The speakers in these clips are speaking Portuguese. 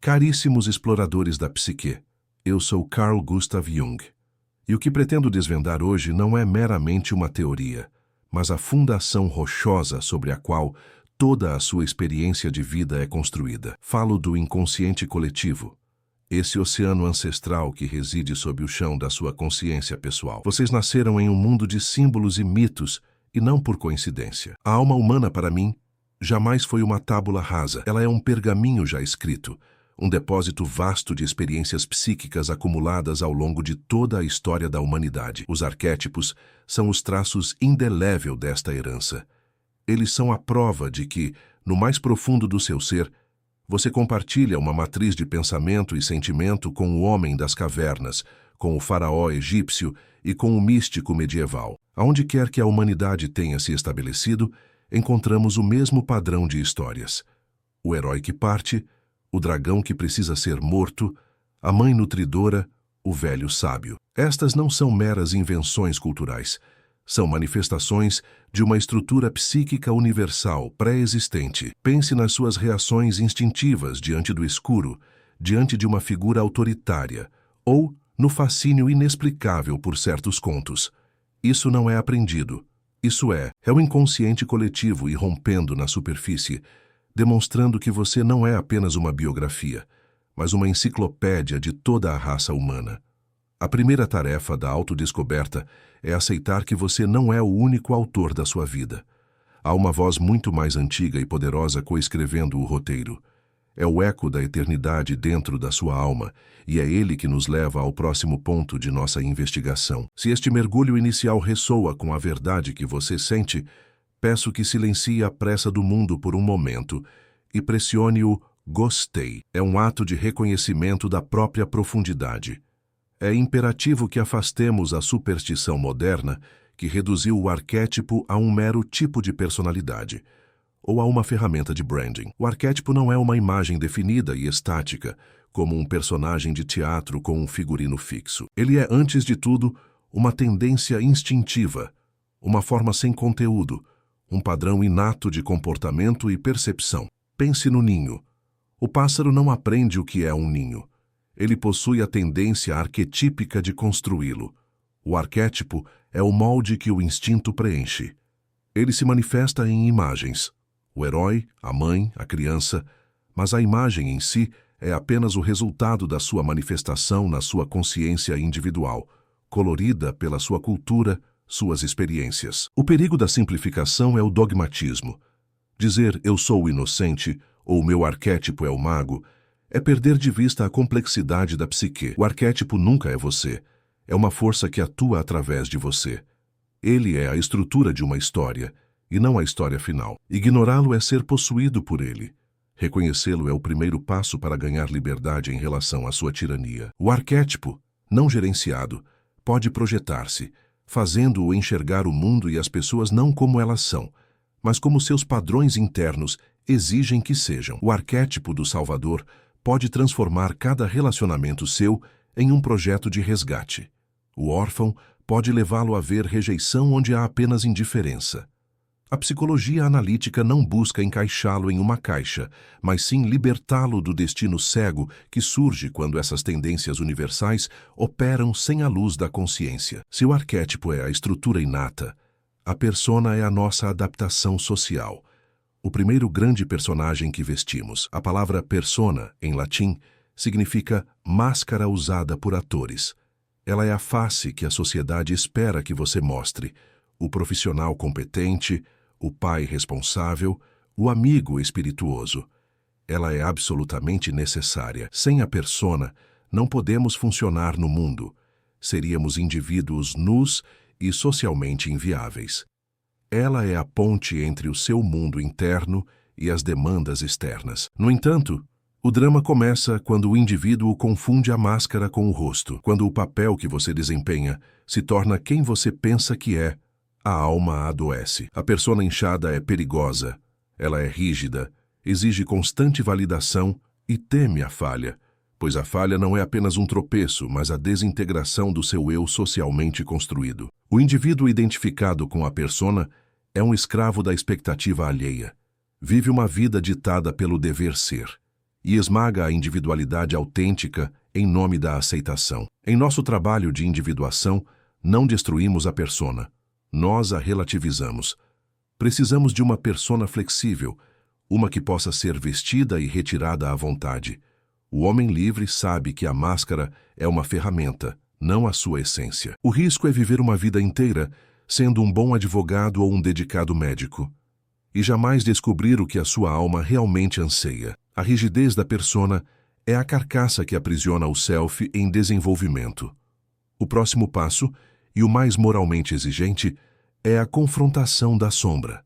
Caríssimos exploradores da psique, eu sou Carl Gustav Jung, e o que pretendo desvendar hoje não é meramente uma teoria, mas a fundação rochosa sobre a qual toda a sua experiência de vida é construída. Falo do inconsciente coletivo, esse oceano ancestral que reside sob o chão da sua consciência pessoal. Vocês nasceram em um mundo de símbolos e mitos, e não por coincidência. A alma humana, para mim, jamais foi uma tábula rasa. Ela é um pergaminho já escrito, um depósito vasto de experiências psíquicas acumuladas ao longo de toda a história da humanidade. Os arquétipos são os traços indeléveis desta herança. Eles são a prova de que, no mais profundo do seu ser, você compartilha uma matriz de pensamento e sentimento com o homem das cavernas, com o faraó egípcio e com o místico medieval. Aonde quer que a humanidade tenha se estabelecido, encontramos o mesmo padrão de histórias. O herói que parte, o dragão que precisa ser morto, a mãe nutridora, o velho sábio. Estas não são meras invenções culturais. São manifestações de uma estrutura psíquica universal pré-existente. Pense nas suas reações instintivas diante do escuro, diante de uma figura autoritária, ou no fascínio inexplicável por certos contos. Isso não é aprendido. Isso é o inconsciente coletivo irrompendo na superfície, demonstrando que você não é apenas uma biografia, mas uma enciclopédia de toda a raça humana. A primeira tarefa da autodescoberta é aceitar que você não é o único autor da sua vida. Há uma voz muito mais antiga e poderosa coescrevendo o roteiro. É o eco da eternidade dentro da sua alma, e é ele que nos leva ao próximo ponto de nossa investigação. Se este mergulho inicial ressoa com a verdade que você sente, peço que silencie a pressa do mundo por um momento e pressione o gostei. É um ato de reconhecimento da própria profundidade. É imperativo que afastemos a superstição moderna que reduziu o arquétipo a um mero tipo de personalidade, ou a uma ferramenta de branding. O arquétipo não é uma imagem definida e estática, como um personagem de teatro com um figurino fixo. Ele é, antes de tudo, uma tendência instintiva, uma forma sem conteúdo, um padrão inato de comportamento e percepção. Pense no ninho. O pássaro não aprende o que é um ninho. Ele possui a tendência arquetípica de construí-lo. O arquétipo é o molde que o instinto preenche. Ele se manifesta em imagens. O herói, a mãe, a criança, mas a imagem em si é apenas o resultado da sua manifestação na sua consciência individual, colorida pela sua cultura, suas experiências. O perigo da simplificação é o dogmatismo. Dizer eu sou o inocente ou meu arquétipo é o mago é perder de vista a complexidade da psique. O arquétipo nunca é você. É uma força que atua através de você. Ele é a estrutura de uma história, e não a história final. Ignorá-lo é ser possuído por ele. Reconhecê-lo é o primeiro passo para ganhar liberdade em relação à sua tirania. O arquétipo, não gerenciado, pode projetar-se, fazendo-o enxergar o mundo e as pessoas não como elas são, mas como seus padrões internos exigem que sejam. O arquétipo do Salvador pode transformar cada relacionamento seu em um projeto de resgate. O órfão pode levá-lo a ver rejeição onde há apenas indiferença. A psicologia analítica não busca encaixá-lo em uma caixa, mas sim libertá-lo do destino cego que surge quando essas tendências universais operam sem a luz da consciência. Se o arquétipo é a estrutura inata, a persona é a nossa adaptação social. O primeiro grande personagem que vestimos. A palavra persona, em latim, significa máscara usada por atores. Ela é a face que a sociedade espera que você mostre, o profissional competente, o pai responsável, o amigo espirituoso. Ela é absolutamente necessária. Sem a persona, não podemos funcionar no mundo. Seríamos indivíduos nus e socialmente inviáveis. Ela é a ponte entre o seu mundo interno e as demandas externas. No entanto, o drama começa quando o indivíduo confunde a máscara com o rosto, quando o papel que você desempenha se torna quem você pensa que é. A alma adoece. A persona inchada é perigosa. Ela é rígida, exige constante validação e teme a falha, pois a falha não é apenas um tropeço, mas a desintegração do seu eu socialmente construído. O indivíduo identificado com a persona é um escravo da expectativa alheia. Vive uma vida ditada pelo dever ser. e esmaga a individualidade autêntica em nome da aceitação. Em nosso trabalho de individuação, não destruímos a persona, nós a relativizamos. Precisamos de uma persona flexível, uma que possa ser vestida e retirada à vontade. O homem livre sabe que a máscara é uma ferramenta, não a sua essência. O risco é viver uma vida inteira sendo um bom advogado ou um dedicado médico, e jamais descobrir o que a sua alma realmente anseia. A rigidez da persona é a carcaça que aprisiona o self em desenvolvimento. O próximo passo, e o mais moralmente exigente, é a confrontação da sombra.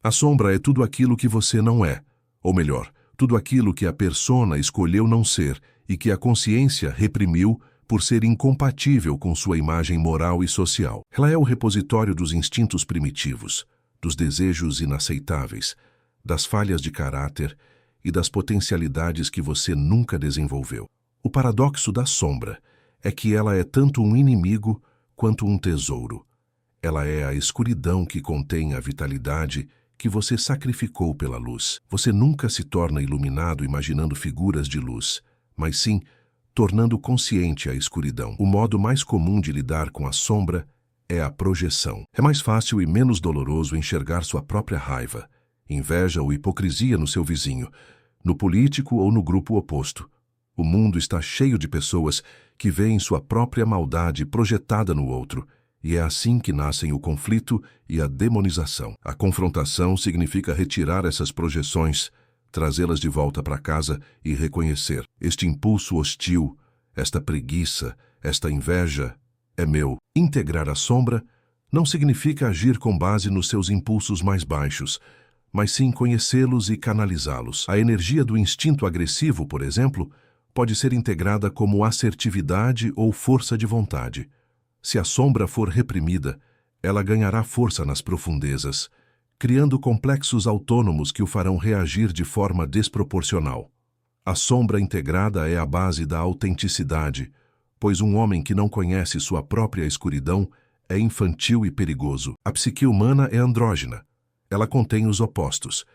A sombra é tudo aquilo que você não é, ou melhor, tudo aquilo que a persona escolheu não ser e que a consciência reprimiu por ser incompatível com sua imagem moral e social. Ela é o repositório dos instintos primitivos, dos desejos inaceitáveis, das falhas de caráter e das potencialidades que você nunca desenvolveu. O paradoxo da sombra é que ela é tanto um inimigo quanto um tesouro. Ela é a escuridão que contém a vitalidade que você sacrificou pela luz. Você nunca se torna iluminado imaginando figuras de luz, mas sim tornando consciente a escuridão. O modo mais comum de lidar com a sombra é a projeção. É mais fácil e menos doloroso enxergar sua própria raiva, inveja ou hipocrisia no seu vizinho, no político ou no grupo oposto. O mundo está cheio de pessoas que veem sua própria maldade projetada no outro, e é assim que nascem o conflito e a demonização. A confrontação significa retirar essas projeções, trazê-las de volta para casa e reconhecer: este impulso hostil, esta preguiça, esta inveja é meu. Integrar a sombra não significa agir com base nos seus impulsos mais baixos, mas sim conhecê-los e canalizá-los. A energia do instinto agressivo, por exemplo, pode ser integrada como assertividade ou força de vontade. Se a sombra for reprimida, ela ganhará força nas profundezas, criando complexos autônomos que o farão reagir de forma desproporcional. A sombra integrada é a base da autenticidade, pois um homem que não conhece sua própria escuridão é infantil e perigoso. A psique humana é andrógina. Ela contém os opostos.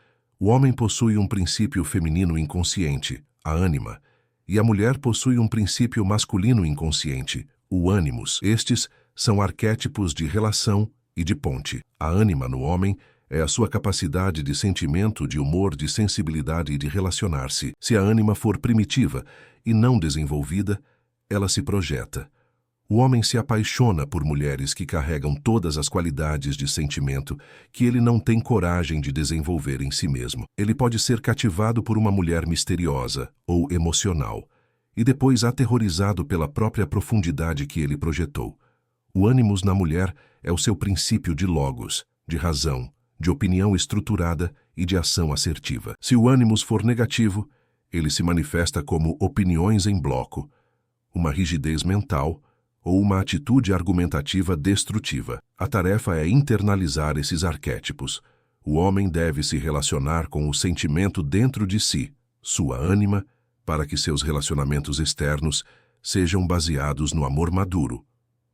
O homem possui um princípio feminino inconsciente, a ânima, e a mulher possui um princípio masculino inconsciente, o ânimos. Estes são arquétipos de relação e de ponte. A ânima no homem é a sua capacidade de sentimento, de humor, de sensibilidade e de relacionar-se. Se a ânima for primitiva e não desenvolvida, ela se projeta. O homem se apaixona por mulheres que carregam todas as qualidades de sentimento que ele não tem coragem de desenvolver em si mesmo. Ele pode ser cativado por uma mulher misteriosa ou emocional, e depois aterrorizado pela própria profundidade que ele projetou. O ânimos na mulher é o seu princípio de logos, de razão, de opinião estruturada e de ação assertiva. Se o ânimos for negativo, ele se manifesta como opiniões em bloco, uma rigidez mental ou uma atitude argumentativa destrutiva. A tarefa é internalizar esses arquétipos. O homem deve se relacionar com o sentimento dentro de si, sua ânima, para que seus relacionamentos externos sejam baseados no amor maduro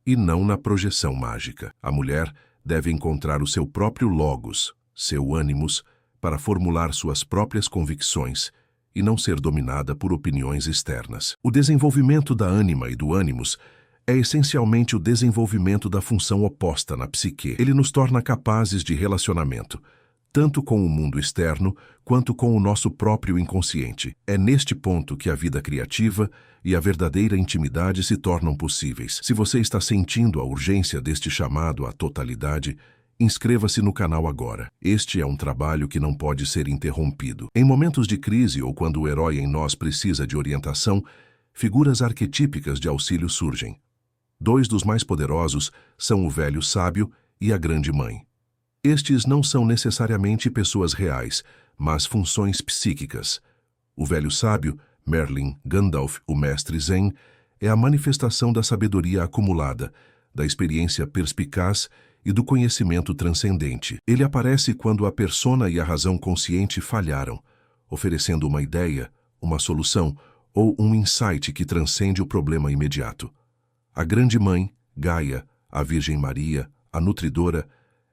e não na projeção mágica. A mulher deve encontrar o seu próprio logos, seu ânimos, para formular suas próprias convicções e não ser dominada por opiniões externas. O desenvolvimento da ânima e do ânimos é essencialmente o desenvolvimento da função oposta na psique. Ele nos torna capazes de relacionamento, tanto com o mundo externo quanto com o nosso próprio inconsciente. É neste ponto que a vida criativa e a verdadeira intimidade se tornam possíveis. Se você está sentindo a urgência deste chamado à totalidade, inscreva-se no canal agora. Este é um trabalho que não pode ser interrompido. Em momentos de crise ou quando o herói em nós precisa de orientação, figuras arquetípicas de auxílio surgem. Dois dos mais poderosos são o velho sábio e a grande mãe. Estes não são necessariamente pessoas reais, mas funções psíquicas. O velho sábio, Merlin Gandalf, o mestre Zen, é a manifestação da sabedoria acumulada, da experiência perspicaz e do conhecimento transcendente. Ele aparece quando a persona e a razão consciente falharam, oferecendo uma ideia, uma solução ou um insight que transcende o problema imediato. A grande mãe, Gaia, a Virgem Maria, a nutridora,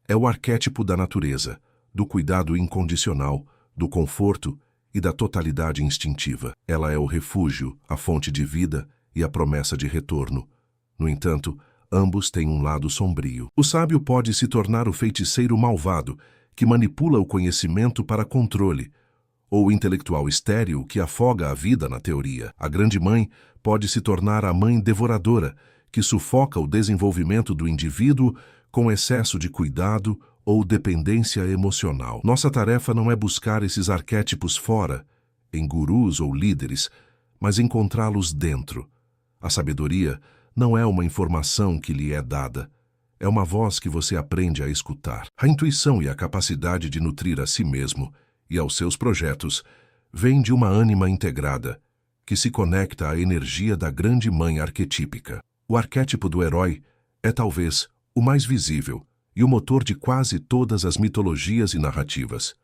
é o arquétipo da natureza, do cuidado incondicional, do conforto e da totalidade instintiva. Ela é o refúgio, a fonte de vida e a promessa de retorno. No entanto, ambos têm um lado sombrio. O sábio pode se tornar o feiticeiro malvado, que manipula o conhecimento para controle, ou o intelectual estéril que afoga a vida na teoria. A grande mãe pode se tornar a mãe devoradora, que sufoca o desenvolvimento do indivíduo com excesso de cuidado ou dependência emocional. Nossa tarefa não é buscar esses arquétipos fora, em gurus ou líderes, mas encontrá-los dentro. A sabedoria não é uma informação que lhe é dada, é uma voz que você aprende a escutar. A intuição e a capacidade de nutrir a si mesmo e aos seus projetos vêm de uma ânima integrada, que se conecta à energia da grande mãe arquetípica. O arquétipo do herói é talvez o mais visível e o motor de quase todas as mitologias e narrativas.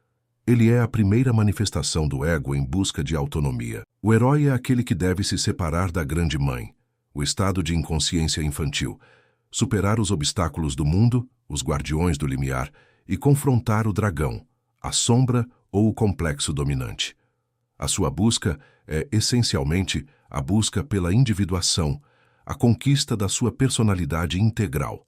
Ele é a primeira manifestação do ego em busca de autonomia. O herói é aquele que deve se separar da grande mãe, o estado de inconsciência infantil, superar os obstáculos do mundo, os guardiões do limiar, e confrontar o dragão, a sombra ou o complexo dominante. A sua busca é, essencialmente, a busca pela individuação, a conquista da sua personalidade integral.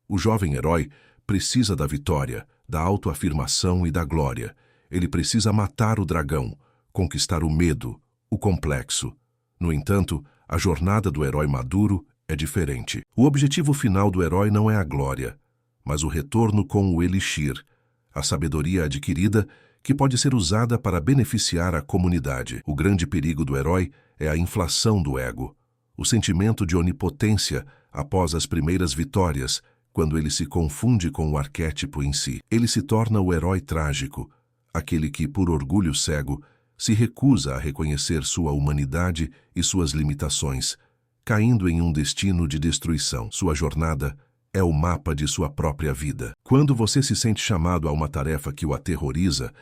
O jovem herói precisa da vitória, da autoafirmação e da glória. Ele precisa matar o dragão, conquistar o medo, o complexo. No entanto, a jornada do herói maduro é diferente. O objetivo final do herói não é a glória, mas o retorno com o elixir, a sabedoria adquirida que pode ser usada para beneficiar a comunidade. O grande perigo do herói é a inflação do ego, o sentimento de onipotência após as primeiras vitórias, quando ele se confunde com o arquétipo em si. Ele se torna o herói trágico, aquele que, por orgulho cego, se recusa a reconhecer sua humanidade e suas limitações, caindo em um destino de destruição. Sua jornada é o mapa de sua própria vida. Quando você se sente chamado a uma tarefa que o aterroriza,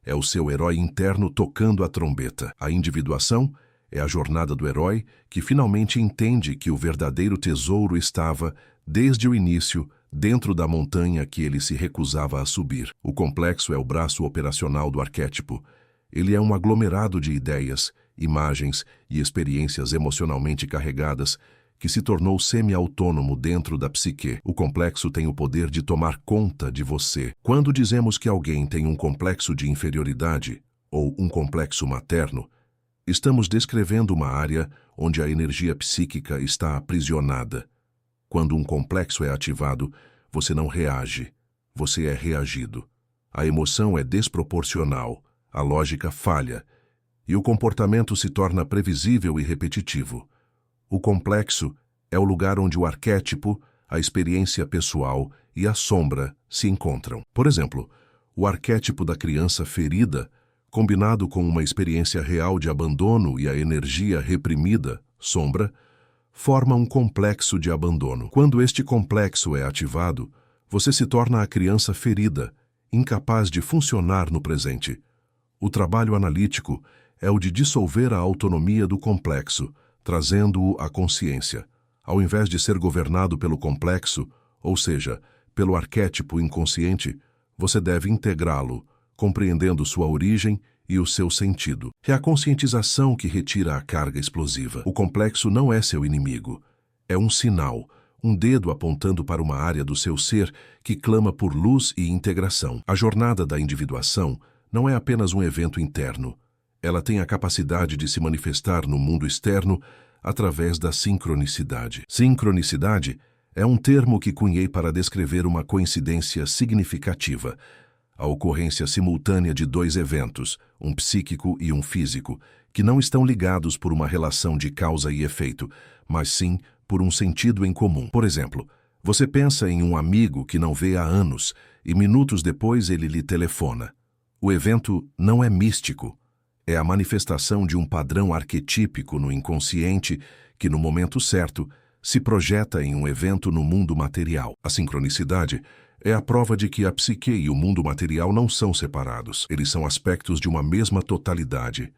é o seu herói interno tocando a trombeta. A individuação é a jornada do herói que finalmente entende que o verdadeiro tesouro estava, desde o início, dentro da montanha que ele se recusava a subir. O complexo é o braço operacional do arquétipo. Ele é um aglomerado de ideias, imagens e experiências emocionalmente carregadas que se tornou semi-autônomo dentro da psique. O complexo tem o poder de tomar conta de você. Quando dizemos que alguém tem um complexo de inferioridade ou um complexo materno, estamos descrevendo uma área onde a energia psíquica está aprisionada. Quando um complexo é ativado, você não reage, você é reagido. A emoção é desproporcional, a lógica falha, e o comportamento se torna previsível e repetitivo. O complexo é o lugar onde o arquétipo, a experiência pessoal e a sombra se encontram. Por exemplo, o arquétipo da criança ferida, combinado com uma experiência real de abandono e a energia reprimida, sombra, forma um complexo de abandono. Quando este complexo é ativado, você se torna a criança ferida, incapaz de funcionar no presente. O trabalho analítico é o de dissolver a autonomia do complexo, trazendo-o à consciência. Ao invés de ser governado pelo complexo, ou seja, pelo arquétipo inconsciente, você deve integrá-lo, compreendendo sua origem e o seu sentido. É a conscientização que retira a carga explosiva. O complexo não é seu inimigo. É um sinal, um dedo apontando para uma área do seu ser que clama por luz e integração. A jornada da individuação não é apenas um evento interno. Ela tem a capacidade de se manifestar no mundo externo através da sincronicidade. Sincronicidade é um termo que cunhei para descrever uma coincidência significativa, a ocorrência simultânea de dois eventos, um psíquico e um físico, que não estão ligados por uma relação de causa e efeito, mas sim por um sentido em comum. Por exemplo, você pensa em um amigo que não vê há anos e minutos depois ele lhe telefona. O evento não é místico. É a manifestação de um padrão arquetípico no inconsciente que, no momento certo, se projeta em um evento no mundo material. A sincronicidade é a prova de que a psique e o mundo material não são separados. Eles são aspectos de uma mesma totalidade.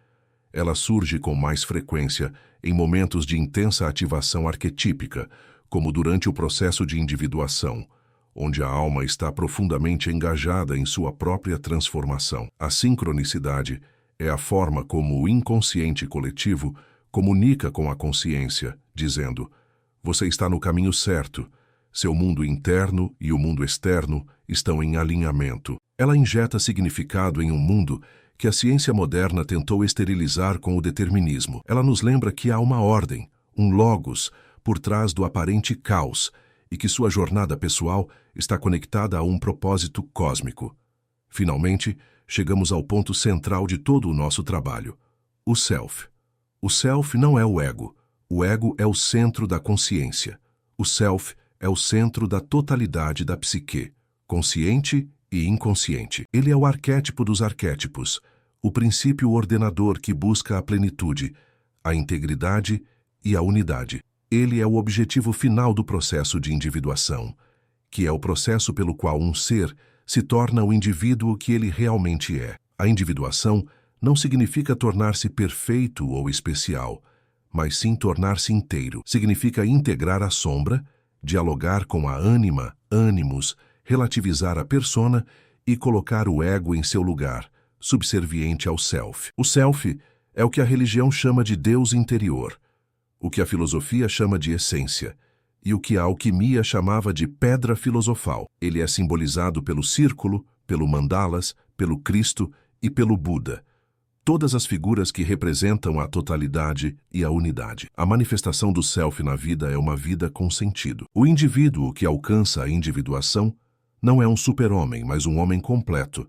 Ela surge com mais frequência em momentos de intensa ativação arquetípica, como durante o processo de individuação, onde a alma está profundamente engajada em sua própria transformação. A sincronicidade É a forma como o inconsciente coletivo comunica com a consciência, dizendo: você está no caminho certo. Seu mundo interno e o mundo externo estão em alinhamento. Ela injeta significado em um mundo que a ciência moderna tentou esterilizar com o determinismo. Ela nos lembra que há uma ordem, um logos, por trás do aparente caos e que sua jornada pessoal está conectada a um propósito cósmico. Finalmente, chegamos ao ponto central de todo o nosso trabalho: o self. O self não é o ego. O ego é o centro da consciência. O self é o centro da totalidade da psique, consciente e inconsciente. Ele é o arquétipo dos arquétipos, o princípio ordenador que busca a plenitude, a integridade e a unidade. Ele é o objetivo final do processo de individuação, que é o processo pelo qual um ser se torna o indivíduo que ele realmente é. A individuação não significa tornar-se perfeito ou especial, mas sim tornar-se inteiro. Significa integrar a sombra, dialogar com a ânima, ânimos, relativizar a persona e colocar o ego em seu lugar, subserviente ao self. O self é o que a religião chama de Deus interior, o que a filosofia chama de essência, e o que a alquimia chamava de pedra filosofal. Ele é simbolizado pelo círculo, pelo mandalas, pelo Cristo e pelo Buda. Todas as figuras que representam a totalidade e a unidade. A manifestação do self na vida é uma vida com sentido. O indivíduo que alcança a individuação não é um super-homem, mas um homem completo,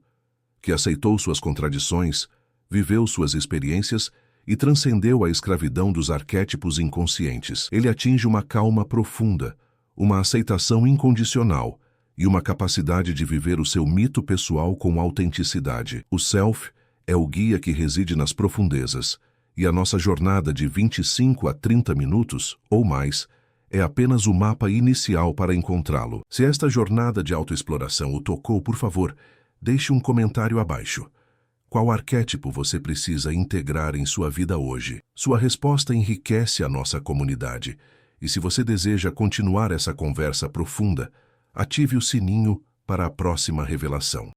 que aceitou suas contradições, viveu suas experiências e transcendeu a escravidão dos arquétipos inconscientes. Ele atinge uma calma profunda, uma aceitação incondicional e uma capacidade de viver o seu mito pessoal com autenticidade. O self é o guia que reside nas profundezas, e a nossa jornada de 25 a 30 minutos, ou mais, é apenas o mapa inicial para encontrá-lo. Se esta jornada de autoexploração o tocou, por favor, deixe um comentário abaixo. Qual arquétipo você precisa integrar em sua vida hoje? Sua resposta enriquece a nossa comunidade, e se você deseja continuar essa conversa profunda, ative o sininho para a próxima revelação.